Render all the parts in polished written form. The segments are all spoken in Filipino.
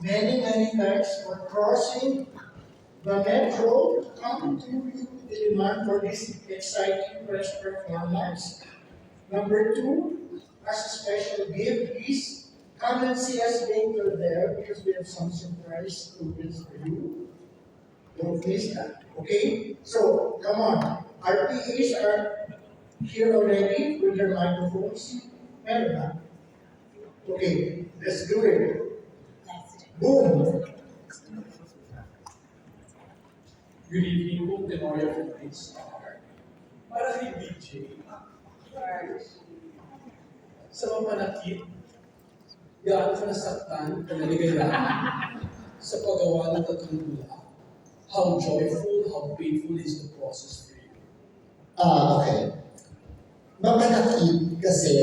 many thanks for crossing the metro to come to Diliman for this exciting press performance. Number two, as a special gift, please come and see us later there because we have some surprise students for you. Don't miss that. Okay? So, come on. Our PAs are here already with their microphones. Meron ba? Okay, let's do it. Boom! Good evening po, Tenorio Philippines. Para kay BJ, sa mga panakit, gaano ka nasaktan o naligayahan sa paggawa ng tatlong tula? How joyful, how painful is the process for you? Okay. Mapanakit kasi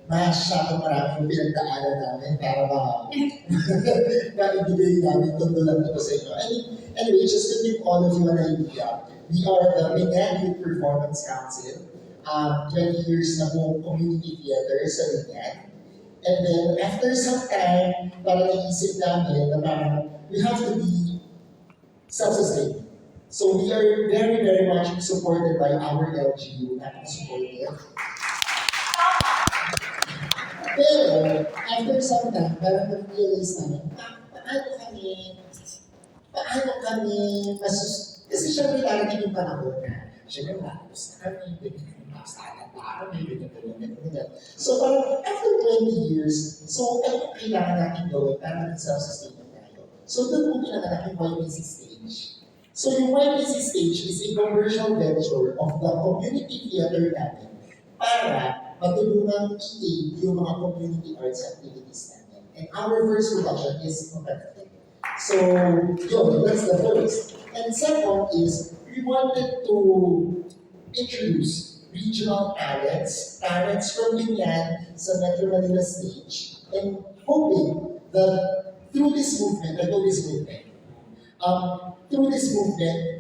masyadong marami yung pinagdaanan namin para maibigay namin tundulan ito sa inyo. Anyway, just to give all of you an idea, we are the Binyan Youth Performance Council. 20 years na po community theater sa Binyan. And then, after some time, parang naisip namin na parang we have to be self-sustaining. So we are very much supported by our LGU, napaka-supportive. Pero, after some time, parang nag-realize namin, paano kami kasi syempre darating yung panahon na, syempre maayos na kami, ganyan. So parang after 20 years, so ano kailangan natin gawin para maging self-sustaining tayo? So doon po pinanganak yung YPC stage. So yung YPC stage is a commercial venture of the community theater namin para matulungan i-aid yung mga community arts activities namin. And our first production is competitive. So, yun, that's the first. And second is, we wanted to introduce regional talents from Binyan sa Metro Manila stage, and hoping that through this movement,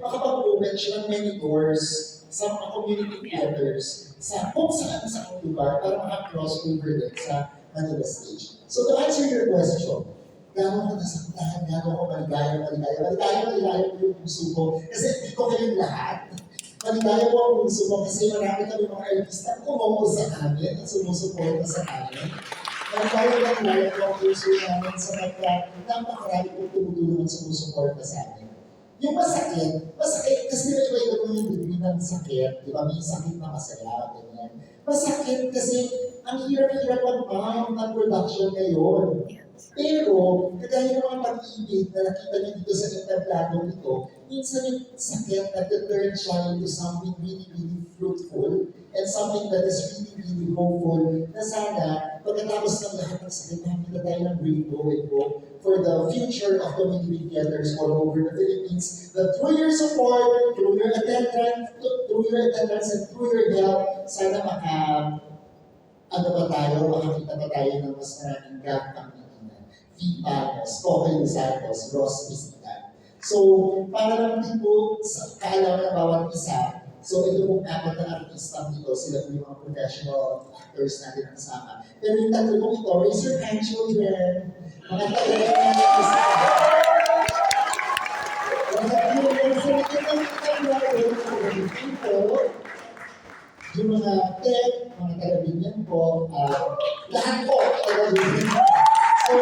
makapag-open siya ng many doors sa mga community theaters sa kung saan lugar para maka-cross over din sa Manila stage. So to answer your question, gano'n ko nasaktahan, gano'n ko maligaya ko yung puso ko. Kasi hindi ko kayong lahat. Maligaya ko ang puso ko kasi marami kami mga artista na kumongo sa amin at sumusuporta sa amin. Maligaya ko ang puso namin sa napakarami kong tumutulong at sumusuporta sa amin. Yung masakit kasi iba-iba po yung degree ng sakit, di ba? May sakit na masaya, ganyan. Masakit kasi ang hirap-hirap ng production ngayon. Pero, kagaya ng mga pag-ibig na nakita niyo dito sa entabladong ito, minsan yung sakit nag-turn siya into something really fruitful and something that is really hopeful na sana, pagkatapos ng lahat ng sakit, makakita tayo ng rainbow and hope for the future of community theaters all over the Philippines. That through your support, through your attendance, and through your help, sana makakita pa tayo ng mas maraming gantang Vipanos, Coco Santos, Ross Visitan. So, para lang din po sa kaalaman ng bawat isa, so ito pong apat na artista dito, sila po yung mga professional actors natin kasama. Pero yung tatlo pong ito, raise your hand, children. Mga talagang yung mga tech, mga taga-binyan po, lahat po taga-binyan. So,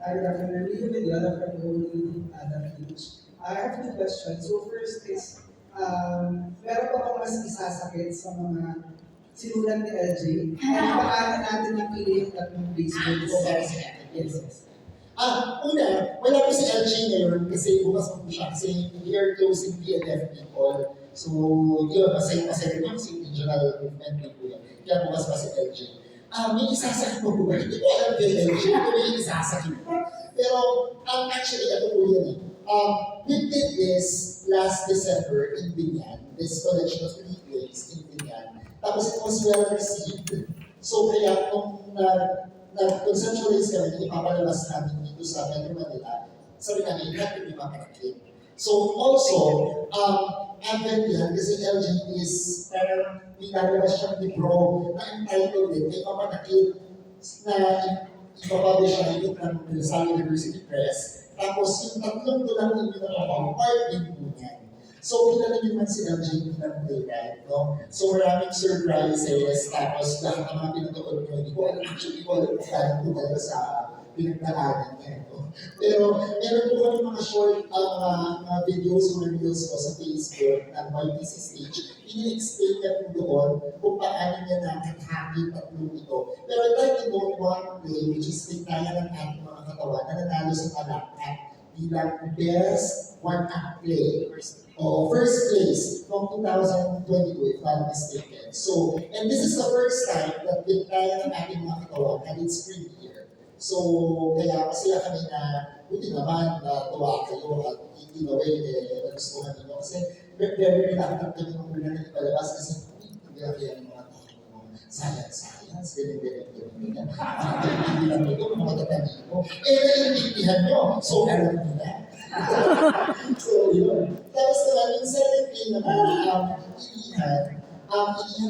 Hi, definitely with Yala from Holy Adam Beach. I have two questions. So first is, meron pa bang mas isasakit sa mga sinulat ni LJ? Ano paano natin napili yung tatlong baseball? Yes. Una, wala po si LG ngayon kasi bukas po siya kasi we are closing PNF people. So, yun, masaya rin yung si regional movement din po yan. Kaya bukas pa si LG. May isasakit mo po ba? Hindi ko alam kay LG kung may isasakit po. Pero, actually, ako po yun eh. We did this last December in Binyan. This collection of 3 plays in Binyan. Tapos it was well received. So, kaya nung nag-conceptualize kami, ipapalabas namin dito sa Metro Manila, sabi namin, lahat hindi mapanakit. So also, advent yan, kasi LG is parang nilalabas siyang libro na entitled din, may mapanakit na ipapublish siya ng Rizal University Press. Tapos yung tatlong tulang yung pinakabang part din po niyan. So, pinalamin man si LJ ng playwright, no? So, maraming surprises, tapos lahat ng mga pinatutunan nyo, hindi ko alam, actually ko alam kung galing po talaga sa pinagdaanan niya, no? Pero, meron po kami mga short mga videos, mga reels ko sa Facebook ng YPC stage. Ini-explain niya po doon kung paano niya nakakahagi tatlong ito. Pero I'd like to know one play, which is Tignayan ng ating mga katawan, na nanalo sa Palakpak bilang best one-act play. First place from 2022, if I'm mistaken. So, and this is the first time that Tignayan ng ating mga katawan had its premiere. So, kaya masaya kami na buti naman na tuwa kayo at in a way, nagustuhan nyo. Kasi very reluctant kami nung muna na ipalabas kasi hindi na kaya ng mga tao. Science, ganyan. Hindi lang ito, mga tatanino. Naiintindihan nyo. So, alam nyo na. So, yun. Tapos naman, yung second thing naman, inihan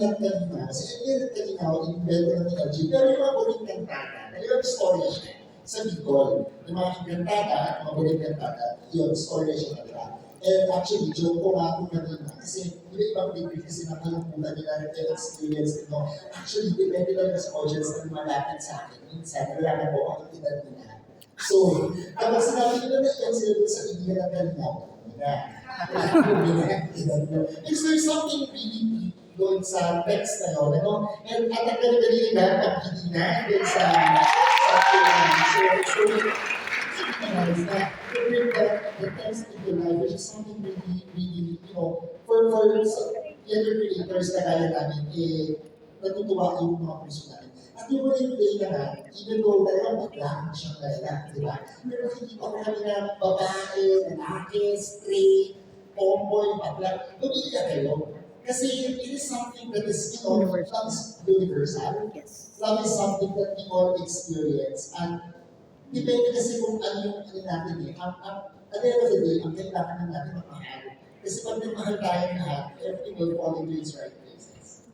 at kanina. Kasi inihan at kanina, in-invento ng LG. Pero yung mga buling kantata, yung story siya sa Bicol. Yung mga kantata at mga buling kantata, yun, story siya kanila. And actually, joke ko nga kung kanina, kasi iba-ibang degree kasi nakalungkutan nila yung experience nito. Actually, depende lang sa audience na lumalapit sa akin. Minsan, nalaman ko ang edad nila. So, kapag sinabi nila na yan sila sa ibigan ng kanina, because there's something really deep doon sa text na yun, ano? And at ang dali-dali na, pag-hindi na, doon sa so, to bring the text into life, which is something really, for younger creators na kaya namin, natutuwa yung mga puso namin. At yung muling play naman, even though talagang baklaan siyang talaga, di ba? Pero hindi pa kami na babae, lalaki, straight, tomboy, bakla, lumiya kayo. Kasi it is something that is, love is universal. Yes. Love is something that we all experience. And depende kasi kung ano yung natin eh. At the end of the day, ang kailangan natin magmahal. Kasi pag nagmahal tayo lahat, everything will fall into its right places.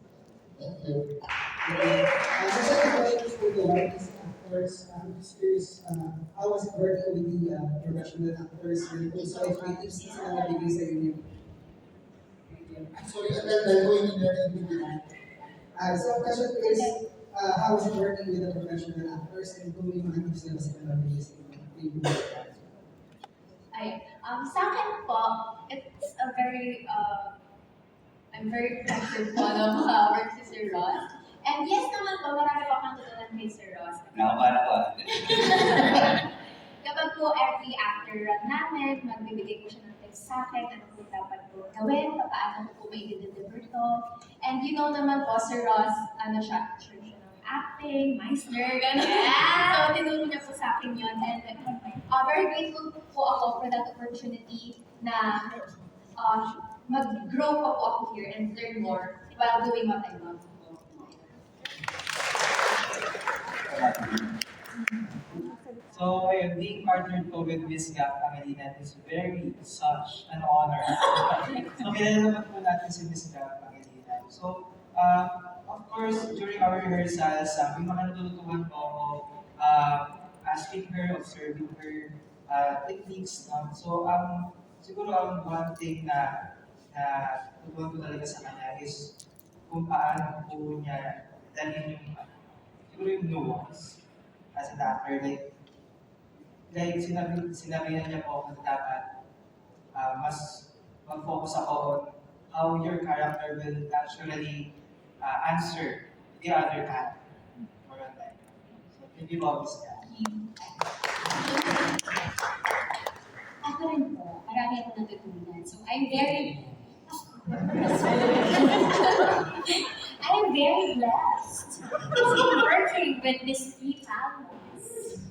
Thank you. So second question for the artists and actors, I'm just curious, how was it working with the professional actors and also if may tips na sila nabigay sa inyo? Sorry, ang going in your name. So question is, how was it working with the professional actors and kung may mga tips na sila nabigay sa inyo? Sa akin po, it's a very, I'm very proud po ng work si Sir Ross. And yes naman po, marami po akong tutunan kay Sir Ross. Nakapara po. Kapag po every after run namin, magbibigay po siya ng tips sa akin, ano po dapat po gawin, paano po may deliver to. And you know naman po, Sir Ross, ano siya, sure siya ng acting, meister, gano'n. So, tinuro niya po sa akin yun. And very grateful po ako for that opportunity na mag-grow pa po ako here and learn more while doing what I love. So, ayun, being partnered po with Miss Gap Pangilinan is very such an honor. So, kilala naman po natin si Miss Gap Pangilinan. So, of course, during our rehearsals, may mga natututuan po ako asking her, observing her techniques. No? So, siguro ang one thing na natutunan ko talaga sa kanya is kung paano po niya dalhin yung siguro yung nuance as an actor. Like sinabi na niya po kung dapat mas mag-focus ako on how your character will naturally answer the other hand for a time. So, thank you po, Miss Gab. Ako rin po, marami akong natutunan. So, I'm very blessed working with these three talents.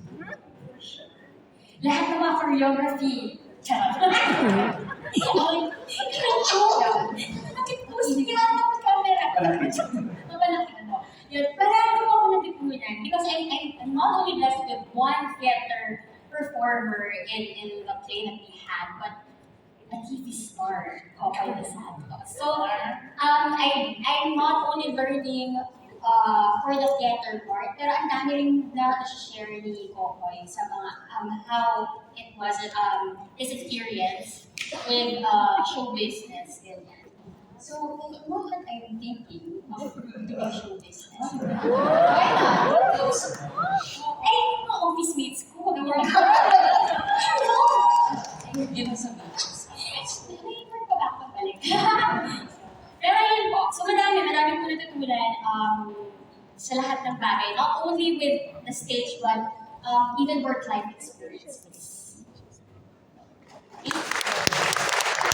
Lahat ng mga choreography. Charot. Bakit po sila ng camera? Mabalaki ano. Yun, marami po ako natutunan because I'm not only blessed with one theater performer in the play that we had, but a TV star, Kokoy De Santos. So, I'm not only learning for the theater part, pero ang dami rin na share ni Kokoy sa mga how it was his experience with show business. Ganyan. So, what I'm thinking of doing show business. Why not? Eh, mga office mates ko. Yun ang sabihin. Pero yun po, so madami po natutunan sa lahat ng bagay, not only with the stage, but even work-life experiences. Okay?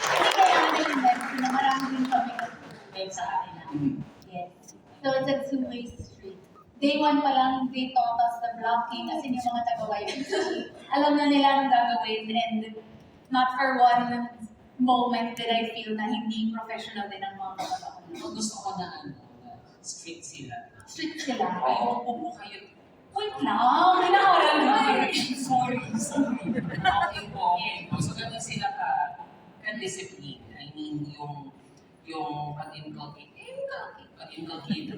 Kasi kailangan na yung meron na marami din kami natutunan sa akin. Yes. So it's a two-way street. Day one pa lang, they taught us the blocking, as in yung mga taga-YPC. Alam na nila ang gagawin, and not for one moment did I feel na hindi professional din ang mga kapatid. Gusto ko na strict sila. Strict sila. Ay, upo kayo. Wait lang, pinakawalan mo. Sorry. Okay po. So, ganun sila ka-discipline. I mean, yung pag-inculcate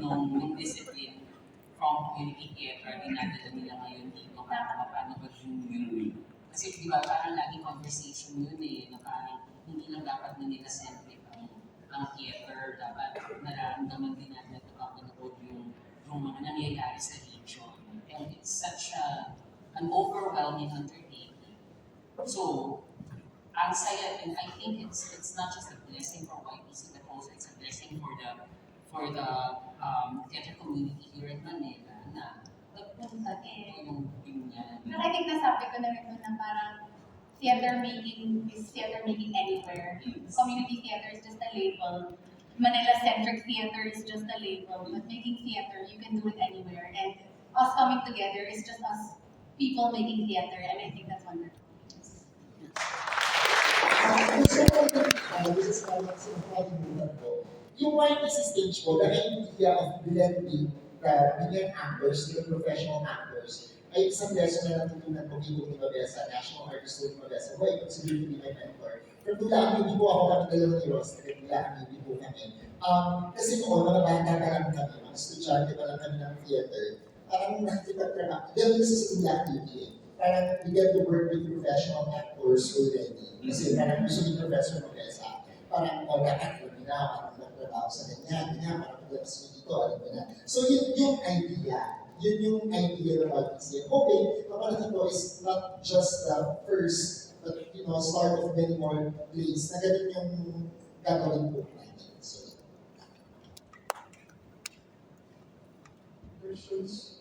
nung discipline from community theater, dinadala nila ngayon dito para paano ba yung kasi di ba parang laging conversation yun na parang hindi lang dapat na nila-centric ang theater, dapat nararamdaman din natin ito kapanood yung mga nangyayari sa region. And it's such an overwhelming undertaking. So, ang saya, and I think it's not just a blessing for YPC, but also it's a blessing for the theater community here in Manila na nagpunta dito yung ganyan. Pero I think nasabi ko na rin na parang theater making is theater making anywhere. Community theater is just a label. Manila-centric theater is just a label. But making theater, you can do it anywhere. And us coming together is just us people making theater. And I think that's wonderful. This is yung YPC stage po, the idea of blending the bigger actors, the professional actors, ay isang lesson na natutunan ko dito ni Mabesa, National Artist Studio Mabesa, who I consider to be my mentor. Pero tula ang hindi po ako kami dalawang ni Ross, tula ang hindi po kami. Kasi noon, mga bata pa lang kami, mga estudyante pa lang kami ng theater, parang nakikipag-trabaho. Then this is Tula TV. Parang we get to work with professional actors already. Kasi parang gusto ni Professor Mabesa, parang dapat kami na, trabaho sa ganyan, parang paglalas mo dito, alam mo na. So yung idea, yun yung idea ng YPC. Okay, kapag ito is not just the first, but start of many more plays, na ganun yung gagawin po natin. So, Questions?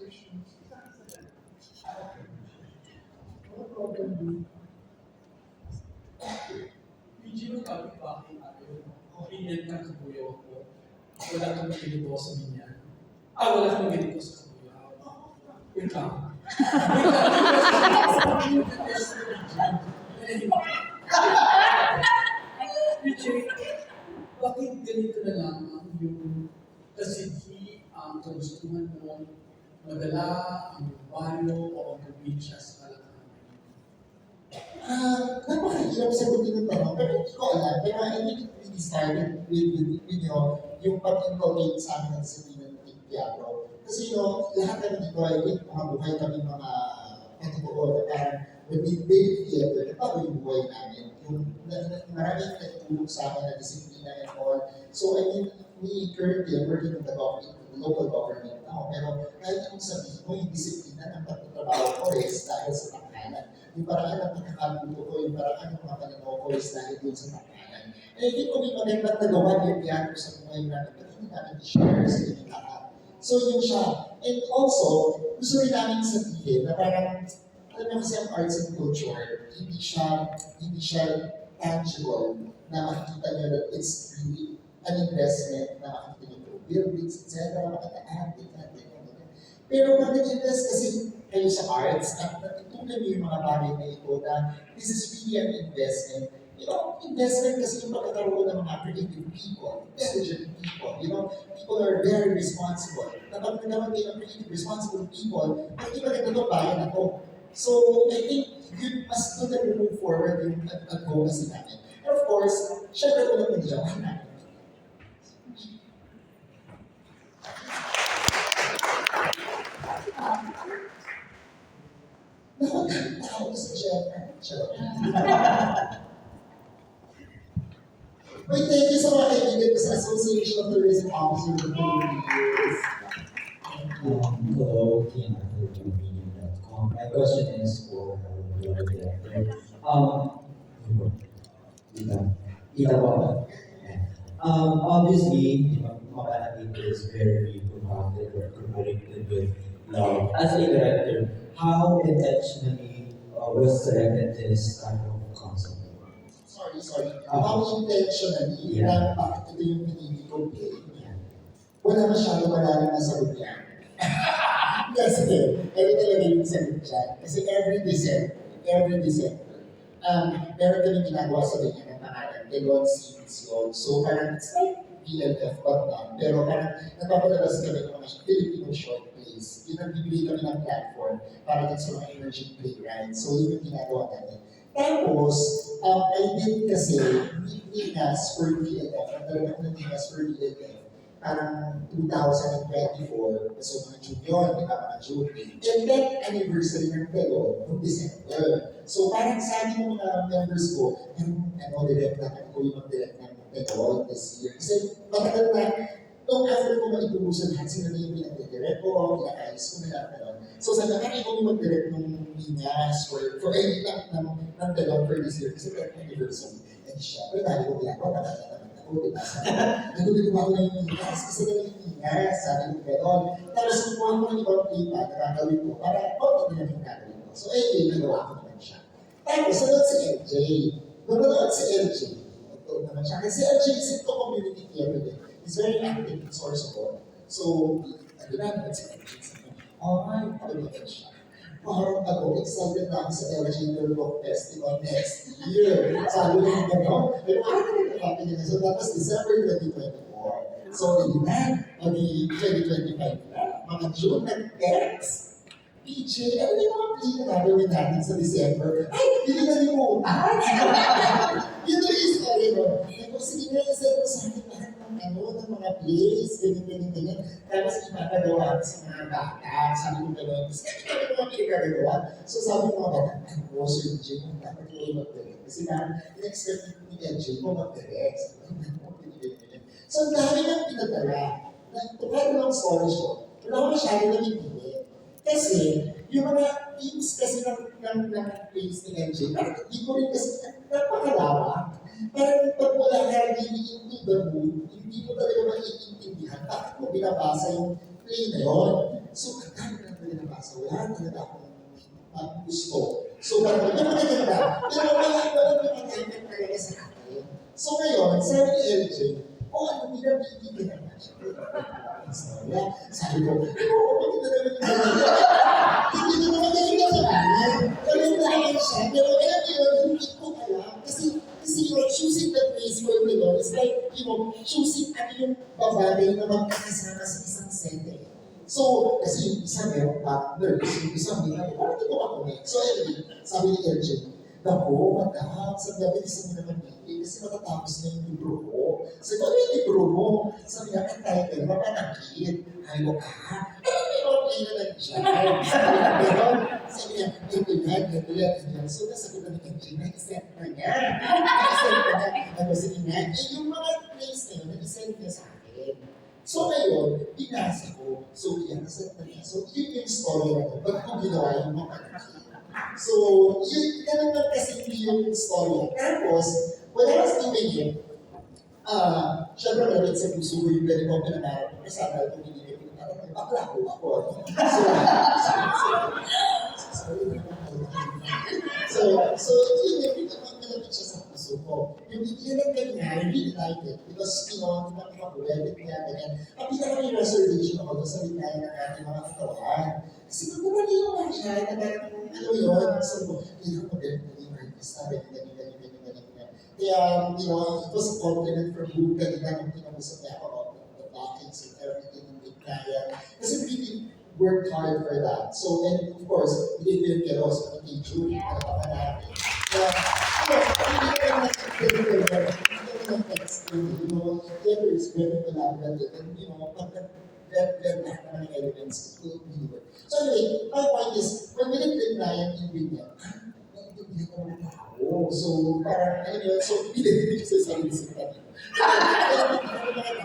No problem. Medyo kapit-bakit tayo. Opinion ka kabuyaw ko. Wala kang ganito sa minyan. Wala kang ganito sa kabuyaw. Wait lang. Bakit ganito na lamang yung kasidhi ang kagustuhan mo madala ang baryo o ang probinsya sa kalakaran? Napakahirap sagutin ng tanong, pero hindi ko alam. Pero I think it really started with yung pag-inculcate sa amin ng disiplina ng teatro. Kasi lahat kami dito ay mga buhay kami mga katibuo na parang when we build theater, nabago yung buhay namin. Yung maraming nagtulong sa amin na disiplina and all. So I mean, we currently are working with the local government now. Pero kahit anong sabihin mo, yung disiplina ng pagtatrabaho ko is dahil sa tanghalan. Yung paraan ng pagkakaluto ko, yung paraan ng mga pananaw ko is dahil doon sa tanghalan. And I think kung may magandang nagawa yung teatro sa buhay namin, but hindi namin i-share sa inyo lahat. So yun siya. And also, gusto rin namin sabihin na parang, alam mo kasi ang arts and culture, hindi siya tangible na makikita nyo that it's really an investment na makikita nyo buildings, etc. Makataan, pero pag nag-invest kasi kayo sa arts at natutunan nyo yung mga bagay na ito na this is really an investment Investment kasi yung pagkakaroon ng mga creative people, intelligent people, people are very responsible. Kapag nagkaroon kayo ng creative, responsible people, ay di maganda itong bayan na to. So, I think you must do that move forward yung advocacy namin. And of course, syempre ko naman dyan, why not? Nakakatawa ko sa syempre. Wait, thank you so much, kaibigan ko sa Association of Tourism Officers of the Philippines. Hello, team@convenience.com. My question is for the director. Kita po ba? Obviously, Mapanatiko is very promoted or corroborated with love. As a director, how intentionally was selected this type of concept? Sorry. How intentionally, Yeah. bakit ito yung pinili ko play? Wala masyado malalim na sagot yan. Kasi, ito talaga yung sagot dyan. Kasi every December, meron kami ginagawa sa ganyan ng pangalan, Delon Series yun. So, parang it's like PLF but not. Pero parang nagpapalabas kami ng mga Filipino short plays. Yun ang bibili kami ng platform para din sa mga emerging playwrights. So, yun yung ginagawa namin. Tapos, I did kasi Ninas for PLF. Ang talaga ko ng Ninas for PLF. Parang 2024, so mga junior, mga June. And then, anniversary ng Delon, noong December. So parang sabi ng mga members ko, direct na ko yung mag-direct ng Delon this year. Kasi matagal na, nung after ko maitubusan lahat, sila na yung pinag-direct ko, pinakayos ko nila, gano'n. So sabi na, ikaw yung mag-direct ng Ninas ng Delon for this year, kasi direct anniversary. And syempre, dahil ko ginagawa, naguguluhan ko na yung Ninas, kasi na yung Ninas, sabi ko gano'n. Tapos kumuha ko ng ibang play pa, nakagawin ko, para hindi na yung gagawin ko. So nagawa ko naman siya. Tapos sunod si LJ. Nanonood si LJ. Ito naman siya. Kasi LJ is into community theater din. He's very active in Sorsogon. So, nanonood si LJ. Ay, pagod siya. Parang ako, excited na ako sa LJ Rock Festival next year. Sabi ko gano'n. Pero ano na happy niya? So, that was December 2024. So, hindi na, 2025 na, mga June, nag-text. PJ, ano yung mga play na gagawin natin sa December? Ay, hindi na limutan! Yun na yung story mo. Sige na, isa ko sa akin lahat ng mga plays, ganyan. Tapos ipapagawa ko sa mga bata. Sabi ko gano'n. Kasi kami mga pinagagawa. So sabi ko mga bata, Sir DJ, kung dapat kayo mag-direct. Kasi parang in-expect ni LJ ko mag-direct. So ang dami nang pinadala. To cut a long story short, wala ko masyado na hindi. Kasi, yung mga teams kasi ng plays ni MJ, parang hindi ko rin kasi napakalawak. Parang pag wala ka really into the mood, hindi mo talaga maiintindihan bakit mo binabasa yung play na yun. So, ang dami na binabasa, wala talaga akong gusto. So, parang hindi mo naganda, pero walang nakakamit talaga sa akin. So, ngayon, sabi ni LJ, ano, pinabibigyan naman siya. Sabi ko, maganda naman yung hindi ko naman ganyan sa akin. Ganyan naman siya. Pero alam niyo yun, hindi ko alam. Kasi you're choosing the place for the Lord. It's like, choosing yung babagay na magkakasama sa isang setting. So, kasi yung isa meron partner, yung isa meron, parang ito ako eh. So, anyway, sabi ni LJ, Naku, madam, sa gabi isa mo naman hindi kasi matatapos na yung libro ko. Sabi ko, ano yung libro mo? Sabi niya, ang title, Mapanakit. Ay mo, ano yung okay na nandiyan? Sabi niya, ito yan. So, nasagot na ni Kenji, na-send na niya. Ano, sige na, yung mga place na yun, na-send niya sa akin. So ngayon, binasa ko. So, yan-send na niya. So, yun yung story na ito. Ba't ko ginawa yung Mapanakit? So, yun naman kasi yung story. Tapos, when I was doing it, syempre malamit sa puso ko yung ganito ang pinangarap ko. Kasama ko pinili ko. Bakla ko ako. So, yun yung pinangarap siya sa puso ko. Yung hindi lang kanya, I really liked it. Because, nakakabulit niya, ganyan. Ang pinaka-may reservation ako sa linaya ng ating mga katawan. Kasi kung kumaliw nga siya, ano yun, sabi ko, hindi ko magaling na yung artist, ganyan. Kaya, you know, it was a compliment from you kanina nung kinamusap niya ako about the blockings and everything in Bignayan. Kasi we really worked hard for that. So, and of course, we didn't get also kay Julie, kalapakan natin. Kaya, hindi naman text you know, together is very collaborative and, you know, pag then lahat naman ng elements, it will really work. So anyway, my point is, when we did Bignayan in Bignayan, hindi ko naman tao. So, parang, alam mo yun, so, hindi ko sa sarili sa kanila.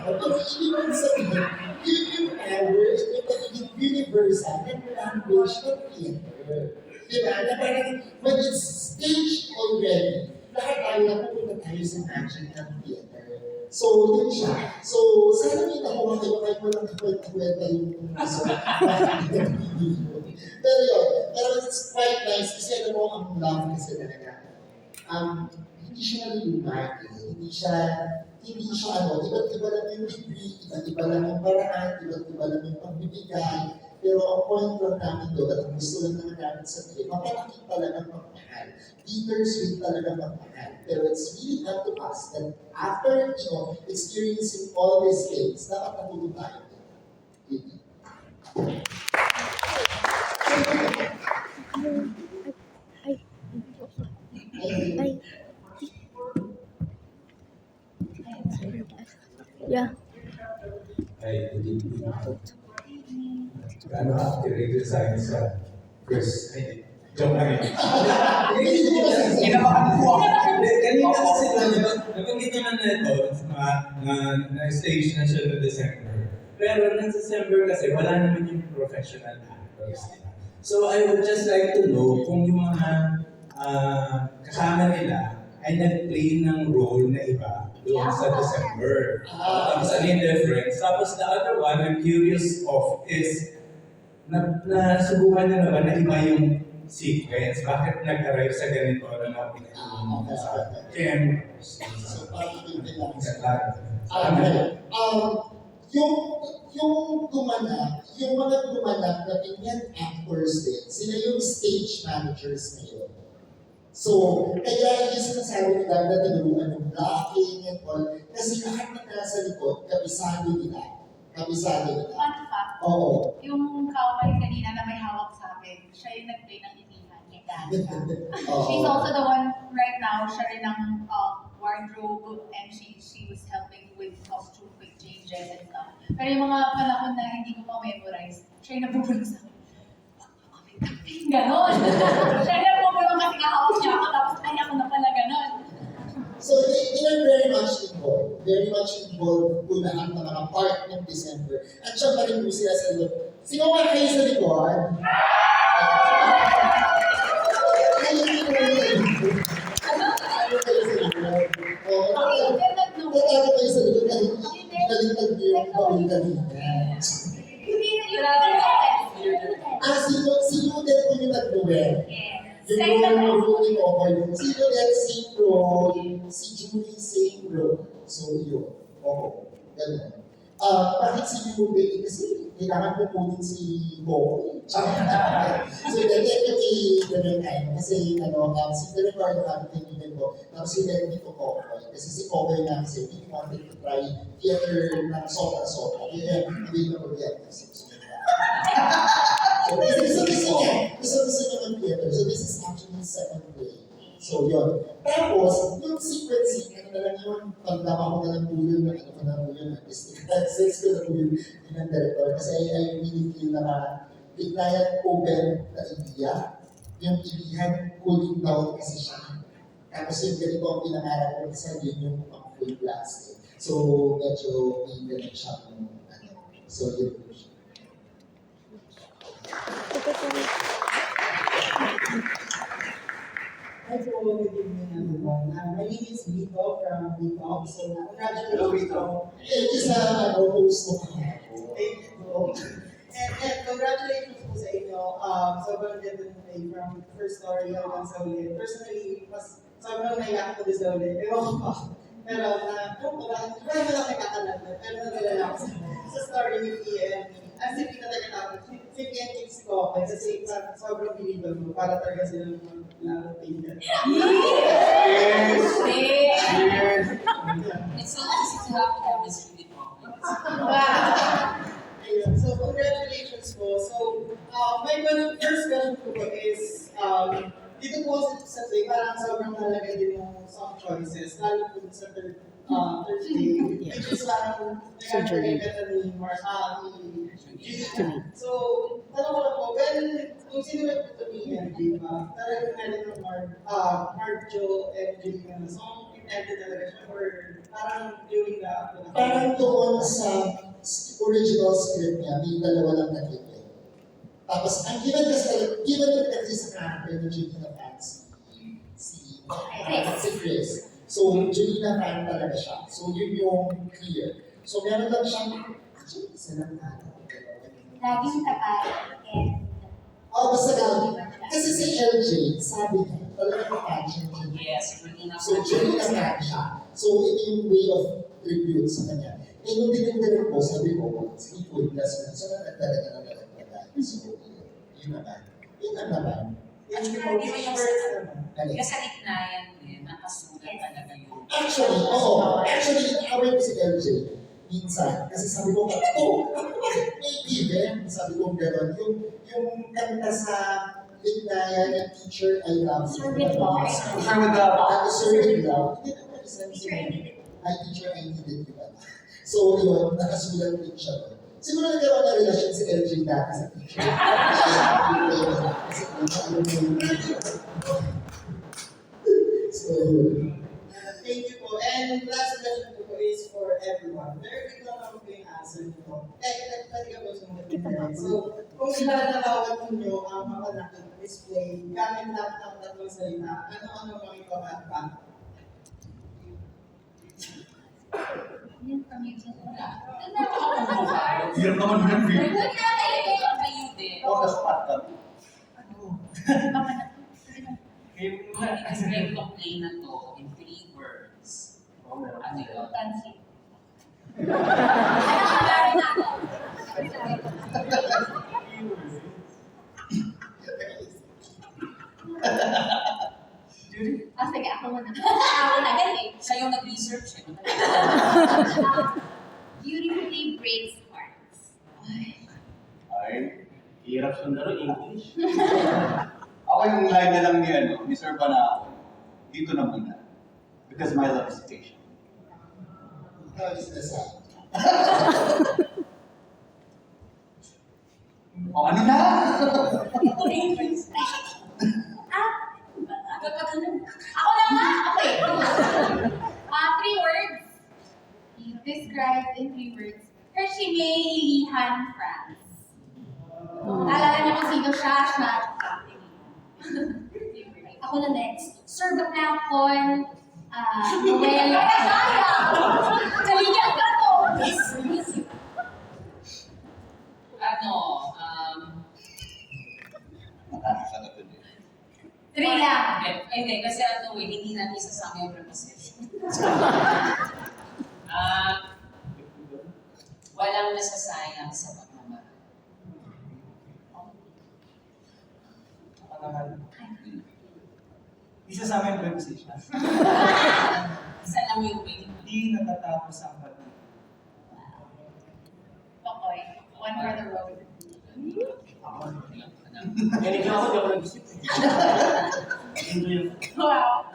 Pero ibig sabihin, yun yung power, yung pagiging universal ng language ng theater. Diba? Na parang, when it's staged already, lahat tayo na pupunta tayo sa magic ng theater. So, yun siya. So, sana may nakuha kayo kahit walang kwenta yung gusto. Pero yun, pero it's quite nice kasi alam mo, ang love kasi talaga. Hindi siya nalilumag, hindi siya ano, iba't iba lang yung degree, iba't iba lang yung paraan, iba't iba lang yung pagbibigay. Pero ang point lang namin doon, at ang gusto lang naman namin sabihin, mapalaki talagang magmahal. Bittersweet talagang magmahal. Pero it's really up to us that after, you know, experiencing all these things, dapat natulog tayo. Yeah. Ay, hindi. Ano accurate sa akin sa first, ay, joke lang yun. Kanina kasi nabanggit naman na ito, na-stage na siya noong December. Pero noong December kasi wala naman yung professional actors. So I would just like to know kung yung mga kasama nila ay nag-play ng role na iba doon sa December. Tapos ano yung difference? Tapos the other one I'm curious of is nasubukan na naman na iba yung sequence. Bakit nag-arrive sa ganito na mga pinag-iwan sa camera? So, parang hindi lang. Yung gumanap, yung mga gumanap na ganyan actors din, sila yung stage managers ngayon. So, kaya yung sinasabi nila na tinuruan ng blocking and all, kasi lahat na nasa likod, kabisado nila. Kabisado nila. Fun fact, Oo. yung kaway kanina na may hawak sa akin, siya yung nag-play ng inihan kay Danica. Oo. She's also the one right now, siya rin ang wardrobe and she was helping with costume, quick changes and stuff. Pero yung mga panahon na hindi ko ma-memorize, siya yung nabubulong sa akin. Ganon. Siya yung nabubulong kasi kahawak niya ako, tapos ay ako na pala ganon. So they are very much involved po lahat ng mga part ng December. At siya pa rin po sila sa likod. Sino ba kayo sa likod? Kayo kayo sa likod. Kayo kayo sa likod. Kayo kayo sa likod kahit pinalitag niyo yung pawin kanina. Sino din po yung nag-duel? Yung role ni Okoy. Sino din same role? Si Julie same role. So yun. Oo. Ganun. Bakit si Julie? Kasi kailangan ko kunin si Okoy. So definitely ganun tayo. Kasi si Ricardo kami kaibigan ko. Tapos si Lenny ko Okoy. Kasi si Okoy nga kasi he wanted to try theater ng sobra-sobra. Kaya hindi na ko yan. So gusto niya ng theater. So this is actually second play. So yun. Tapos, yung sequence, ano na lang yun, pagdama ko na lang po yun, ano ko na po yun, artistic sense ko na po yun, ng director. Kasi I really feel na Bignayan open na idea. Yung idehan cooling down kasi siya. Tapos yung ganito ang pinangarap ko kasi yun yung full blast. So medyo may ganun siya. So yun po siya. Hi po, good evening everyone. My name is Vito from Vito. So congratulations po. Just host mo. Thank you. And congratulations po sa inyo. Sobrang ganda ng play from first story hanggang sa uli. Personally, mas sobrang naiyak ko sa uli. Ewan ko pa. Pero wala ko lang nagkakalat. Pero nalala ako sa story ni Pia and as if talaga namin, sige and kids ko, kasi sobrang believer mo, para talaga sila lalo tingnan. Yes! It's so easy to have chemistry with problems. Ayun. So, congratulations po. So, my first question po is, dito po sa play, parang sobrang talaga din yung song choices, lalo po sa third day, which is parang nagkakaganda ni Julie. So, tanong ko lang po, kung sino lang po ni MJ ba, talagang meron ng Marjo and Julie na song, intended talaga siya, or parang during the Parang doon sa original script niya, may dalawa lang nag-play. Tapos, ang given kasi sa character ni Julie fans, si Chris. So, Julie fan talaga siya. So, yun yung clear. So, meron lang siyang, actually, isa lang Laging tapat and basta lang. Kasi si LJ, sabi niya, talagang fan siya ni Julie. Yes, Julie So, Julie fan siya. So, ito yung way of tribute sa kanya. Eh, nung dinagdagan ko, sabi ko, sige, good bless mo. So, nagdalaga na nagdalaga. So, yun naman. Yun ang naman. Kasi sa gitna yan din, nakasulat talaga yung... Actually, oo. Actually, away ko si LJ. Minsan. Kasi sabi ko, bakit may given? Sabi ko, gano'n. Yung kanta sa lignayan ng Teacher I Love You. Sir with love. Sir with love. Sir with love. Hindi naman isang ay, Teacher I Needed You. So, yun, nakasulat din siya doon. Siguro nagkaroon na relasyon si LJ dati sa teacher. So, yun. Thank you po. And last question po is for everyone. Very big lang ako yung answer po. Talaga po sa mga tinanong. So, kung ilalalawan ninyo ang mga display, gamit lahat ng tatlong salita, ano-ano mga ito at ba? yun from you to Hirap naman ng video. Kayo din. On the spot ka. Explain to play na to in 3 words. Ano yun? sige, ako muna. Ako na, ganun Siya yung nag-research eh. Beautifully breaks hearts. Ay, hirap sundan English. Ako yung line na lang ni Mr. Banao, dito na muna. Because my love is patient. How is the sound? O ano na? Ako na nga! Okay. 3 words. Described in 3 words. Hershey-May-Lihan, France. Naalala niyo kung sino siya? Ako na next. Sir Bacnacon, Noel, Kaligan ka to! Nakakasagot din. 3 lang. Hindi, kasi hindi natin isasama yung preposition. Walang nasasayang sa pagmamahal. Ako naman. Isa sa amin preposition. Isa lang yung way. Di natatapos ang pag-ibig. Okay. One for the road. Ganit lang ako, di ako nag-isip. Wow.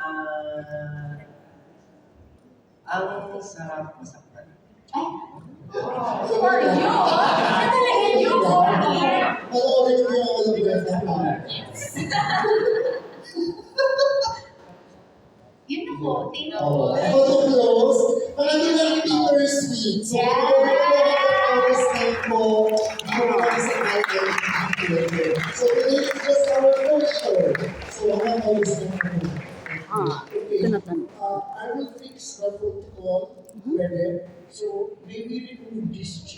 Ang sarap masaktan. Ay! For you! Ano talaga yun? Panoorin ko yung walang pinagdaan. Yun na po. Thank you. Ako to close. Marami lang bittersweet. So, first time ko, sa akin. So, today is just our first show. So, hanggang always na okay. I will fix the protocol. So, maybe remove this chair.